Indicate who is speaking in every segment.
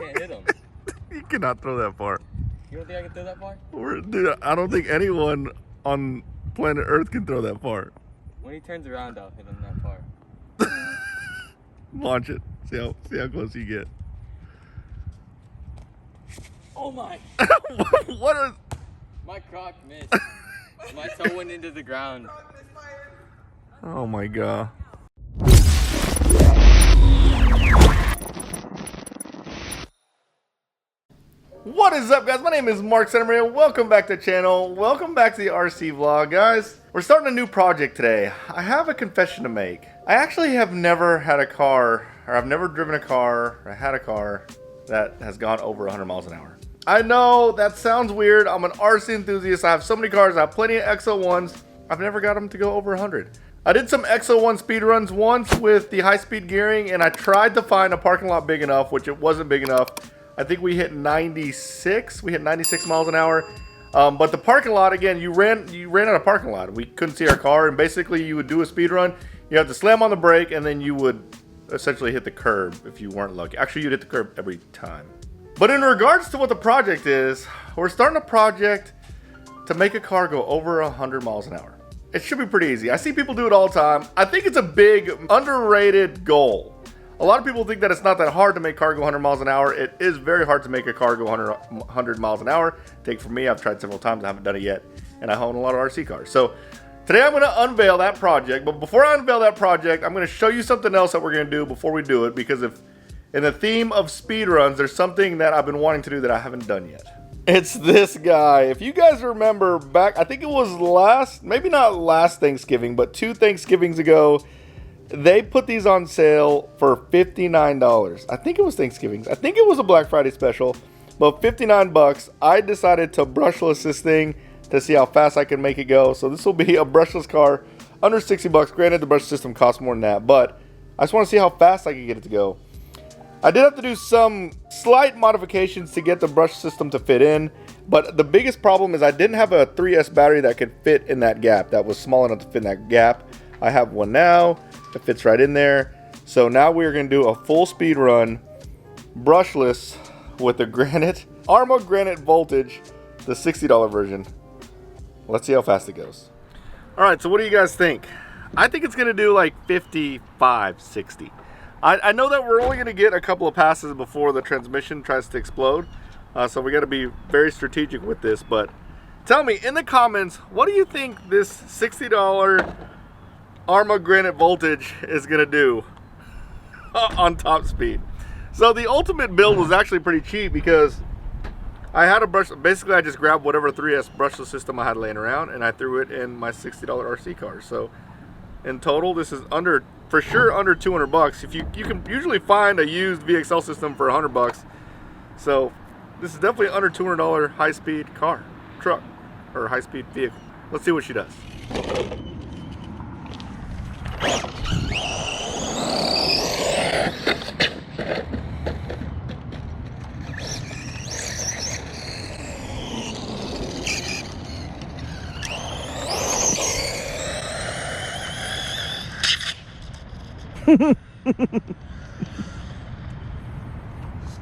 Speaker 1: can't hit him.
Speaker 2: You cannot throw that far.
Speaker 1: You don't think I can throw that far?
Speaker 2: Dude, I don't think anyone on planet Earth can throw that far.
Speaker 1: When he turns around, I'll hit him that far.
Speaker 2: Launch it. See how close you get.
Speaker 1: Oh my!
Speaker 2: What is?
Speaker 1: My croc missed. My toe went into the ground.
Speaker 2: Oh my god. What is up, guys? My name is Mark Centerman and welcome back to the channel. Welcome back to the RC vlog, guys. We're starting a new project today. I have a confession to make. I actually have never had a car, or I've never driven a car, or had a car that has gone over 100 miles an hour. I know that sounds weird. I'm an RC enthusiast. I have so many cars. I have plenty of XO1s. I've never got them to go over 100. I did some XO1 speed runs once with the high-speed gearing, and I tried to find a parking lot big enough, which it wasn't big enough. I think we hit 96. We hit 96 miles an hour. But the parking lot, again, you ran out of parking lot. We couldn't see our car, and basically you would do a speed run. You have to slam on the brake, and then you would essentially hit the curb if you weren't lucky. Actually, you'd hit the curb every time. But in regards to what the project is, we're starting a project to make a car go over 100 miles an hour. It should be pretty easy. I see people do it all the time. I think it's a big, underrated goal. A lot of people think that it's not that hard to make a car go 100 miles an hour. It is very hard to make a car go 100 miles an hour. Take for me, I've tried several times. I haven't done it yet. And I own a lot of RC cars. So today I'm going to unveil that project. But before I unveil that project, I'm going to show you something else that we're going to do before we do it. Because if in the theme of speedruns, there's something that I've been wanting to do that I haven't done yet. It's this guy. If you guys remember back, I think it was maybe not last Thanksgiving, but 2 Thanksgivings ago, they put these on sale for $59. I think it was Thanksgiving. I think it was a Black Friday special, but 59 bucks. I decided to brushless this thing to see how fast I can make it go. So this will be a brushless car under 60 bucks. Granted, the brush system costs more than that, but I just want to see how fast I can get it to go. I did have to do some slight modifications to get the brush system to fit in, but the biggest problem is I didn't have a 3S battery that could fit in that gap, that was small enough to fit in that gap. I have one now. It fits right in there. So now we're going to do a full speed run, brushless, with the Arma Granite Voltage, the $60 version. Let's see how fast it goes. All right, so what do you guys think? I think it's going to do like 55, 60. I know that we're only going to get a couple of passes before the transmission tries to explode. So we got to be very strategic with this. But tell me in the comments, what do you think this $60 Arma Granite Voltage is going to do on top speed? So the ultimate build was actually pretty cheap because I had a brush. Basically, I just grabbed whatever 3S brushless system I had laying around and I threw it in my $60 RC car. So in total, this is for sure under 200 bucks. If you can usually find a used VXL system for 100 bucks. So this is definitely under $200 high-speed truck, or high-speed vehicle. Let's see what she does.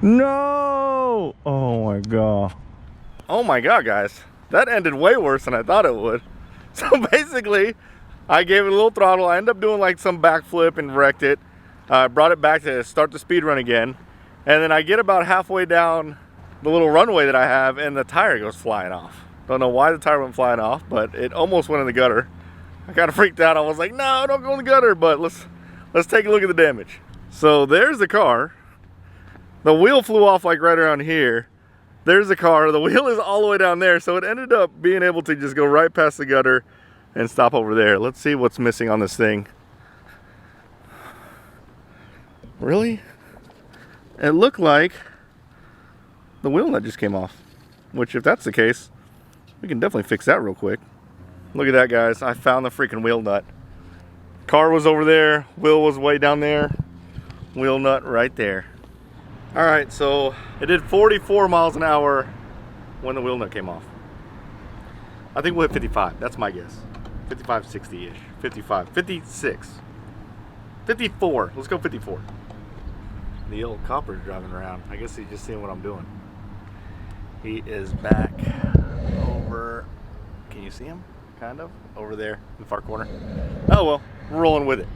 Speaker 2: No! Oh my god. Oh my god, guys. That ended way worse than I thought it would. So basically, I gave it a little throttle. I ended up doing like some backflip and wrecked it. Brought it back to start the speed run again. And then I get about halfway down the little runway that I have and the tire goes flying off. Don't know why the tire went flying off, but it almost went in the gutter. I kind of freaked out. I was like, no, don't go in the gutter, but let's take a look at the damage. So there's the car. The wheel flew off like right around here. There's the car. The wheel is all the way down there. So it ended up being able to just go right past the gutter and stop over there. Let's see what's missing on this thing. Really? It looked like the wheel nut just came off. Which, if that's the case, we can definitely fix that real quick. Look at that, guys. I found the freaking wheel nut. Car was over there. Wheel was way down there. Wheel nut right there. Alright, so it did 44 miles an hour when the wheel nut came off. I think we'll hit 55. That's my guess. 55, 60-ish. 55, 56. 54. Let's go 54. The old copper's driving around. I guess he's just seeing what I'm doing. He is back over. Can you see him? Kind of over there in the far corner. Oh well, we're rolling with it.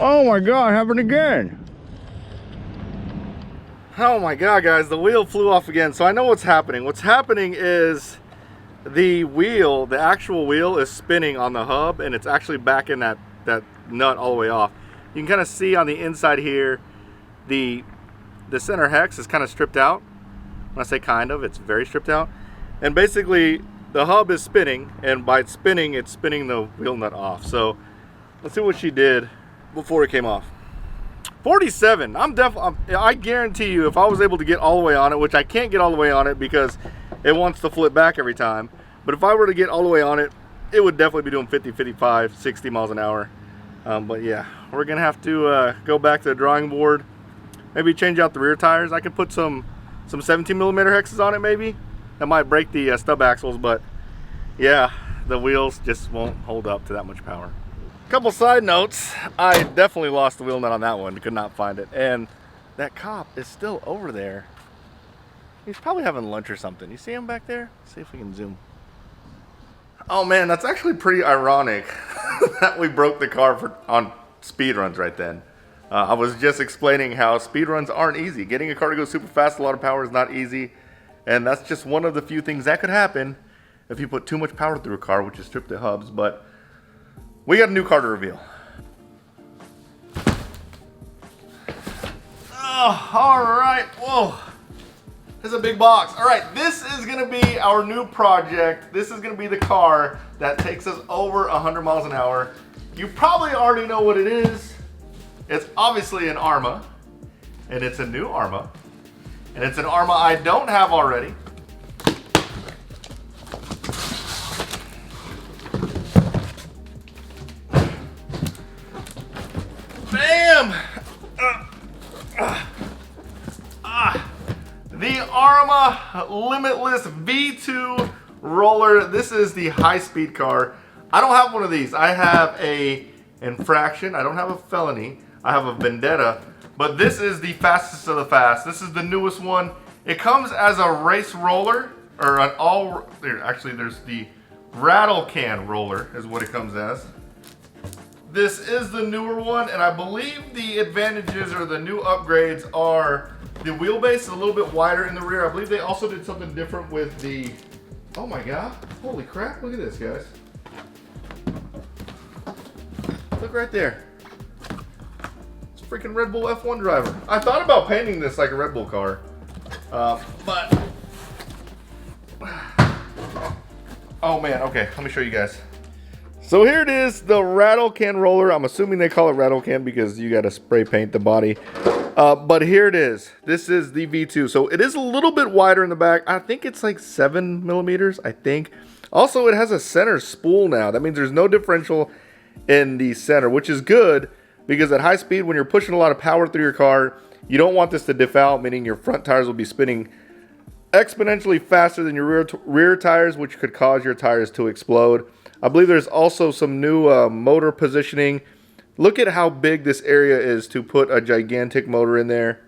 Speaker 2: Oh my God, happened again. Oh my God, guys, the wheel flew off again. So I know what's happening. What's happening is the wheel, the actual wheel is spinning on the hub, and it's actually back in that nut all the way off. You can kind of see on the inside here, the center hex is kind of stripped out. When I say kind of, it's very stripped out. And basically, the hub is spinning, and by spinning, it's spinning the wheel nut off. So let's see what she did before it came off. 47. I guarantee you, if I was able to get all the way on it, which I can't get all the way on it because it wants to flip back every time, but if I were to get all the way on it, it would definitely be doing 50, 55, 60 miles an hour. But yeah, we're gonna have to go back to the drawing board, maybe change out the rear tires. I could put some 17 millimeter hexes on it, maybe. That might break the stub axles, but yeah, the wheels just won't hold up to that much power. Couple side notes, I definitely lost the wheel nut on that one, could not find it. And that cop is still over there. He's probably having lunch or something. You see him back there? Let's see if we can zoom. Oh man, that's actually pretty ironic that we broke the car on speed runs right then. I was just explaining how speed runs aren't easy. Getting a car to go super fast, a lot of power is not easy. And that's just one of the few things that could happen if you put too much power through a car, which is strip the hubs. But we got a new car to reveal. Oh, all right, whoa. This is a big box. All right, this is gonna be our new project. This is gonna be the car that takes us over 100 miles an hour. You probably already know what it is. It's obviously an Arma, and it's a new Arma, and it's an Arma I don't have already. Bam! The Arma Limitless V2 roller. This is the high-speed car. I don't have one of these. I have a infraction. I don't have a felony. I have a vendetta. But this is the fastest of the fast. This is the newest one. It comes as a race roller, or an all. Actually, there's the rattle can roller is what it comes as. This is the newer one, and I believe the advantages or the new upgrades are the wheelbase is a little bit wider in the rear. I believe they also did something different with the, oh my God, holy crap, look at this, guys. Look right there. It's a freaking Red Bull F1 driver. I thought about painting this like a Red Bull car, but, oh man, okay, let me show you guys. So here it is, the rattle can roller. I'm assuming they call it rattle can because you got to spray paint the body. But here it is. This is the V2. So it is a little bit wider in the back. I think it's like 7 millimeters, I think. Also, it has a center spool now. That means there's no differential in the center, which is good because at high speed, when you're pushing a lot of power through your car, you don't want this to diff out, meaning your front tires will be spinning exponentially faster than your rear tires, which could cause your tires to explode. I believe there's also some new motor positioning. Look at how big this area is to put a gigantic motor in there.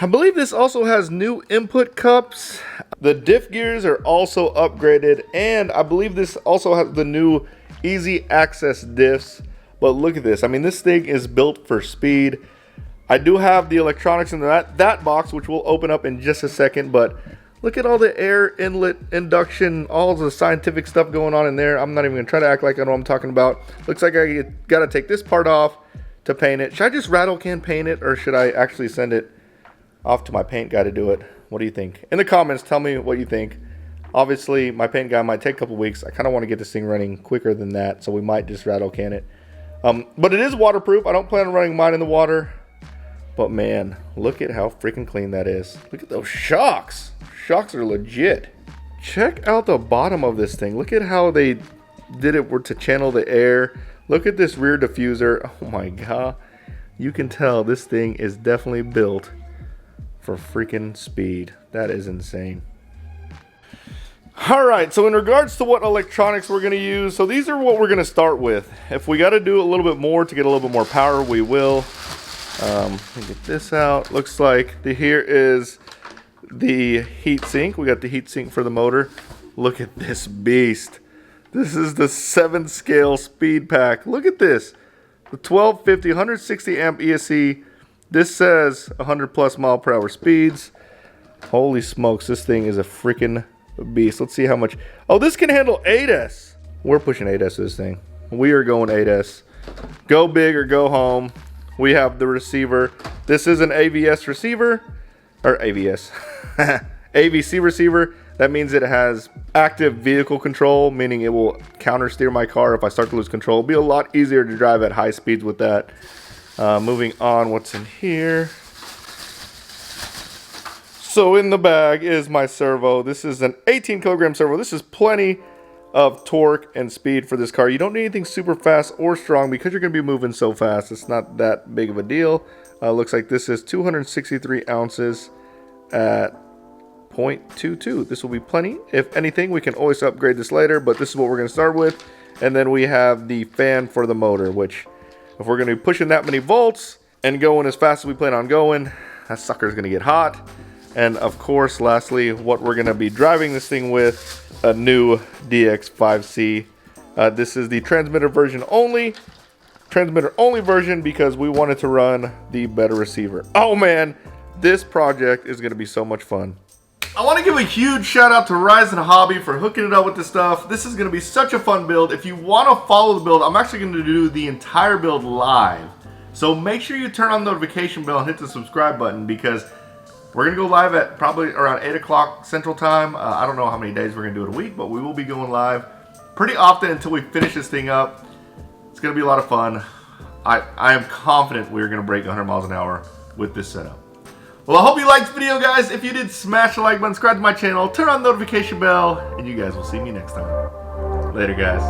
Speaker 2: I believe this also has new input cups. The diff gears are also upgraded, and I believe this also has the new easy access diffs. But look at this. I mean, this thing is built for speed. I do have the electronics in that box, which we'll open up in just a second, but look at all the air inlet induction, all the scientific stuff going on in there. I'm not even gonna try to act like I know what I'm talking about. Looks like I gotta take this part off to paint it. Should I just rattle can paint it, or should I actually send it off to my paint guy to do it? What do you think? In the comments, tell me what you think. Obviously, my paint guy might take a couple weeks. I kind of want to get this thing running quicker than that, so we might just rattle can it. But it is waterproof. I don't plan on running mine in the water. But man, look at how freaking clean that is. Look at those shocks. Shocks are legit. Check out the bottom of this thing. Look at how they did it to channel the air. Look at this rear diffuser. Oh my God. You can tell this thing is definitely built for freaking speed. That is insane. All right, so in regards to what electronics we're going to use, so these are what we're going to start with. If we got to do a little bit more to get a little bit more power, we will. Let me get this out. Looks like here is the heat sink. We got the heat sink for the motor. Look at this beast. This is the 7 scale speed pack. Look at this. The 1250 160 amp ESC. This says 100 plus mile per hour speeds. Holy smokes, this thing is a freaking beast. Let's see how much. Oh, this can handle 8S. We're pushing 8S this thing. We are going 8S. Go big or go home. We have the receiver. This is an AVS receiver, or AVS, AVC receiver. That means it has active vehicle control, meaning it will counter steer my car if I start to lose control. It'll be a lot easier to drive at high speeds with that. Moving on, what's in here? So in the bag is my servo. This is an 18 kilogram servo. This is plenty of torque and speed for this car. You don't need anything super fast or strong because you're going to be moving so fast. It's not that big of a deal. Looks like this is 263 ounces at 0.22. This will be plenty. If anything, we can always upgrade this later, but this is what we're going to start with. And then we have the fan for the motor, which if we're going to be pushing that many volts and going as fast as we plan on going, that sucker is going to get hot. And of course, lastly, what we're going to be driving this thing with, a new DX5C. This is the transmitter only version because we wanted to run the better receiver. Oh man, this project is going to be so much fun. I want to give a huge shout out to Rise and Hobby for hooking it up with this stuff. This is going to be such a fun build. If you want to follow the build, I'm actually going to do the entire build live. So make sure you turn on the notification bell and hit the subscribe button because we're going to go live at probably around 8 o'clock Central Time. I don't know how many days we're going to do it a week, but we will be going live pretty often until we finish this thing up. It's going to be a lot of fun. I am confident we're going to break 100 miles an hour with this setup. Well, I hope you liked the video, guys. If you did, smash the like button, subscribe to my channel, turn on the notification bell, and you guys will see me next time. Later, guys.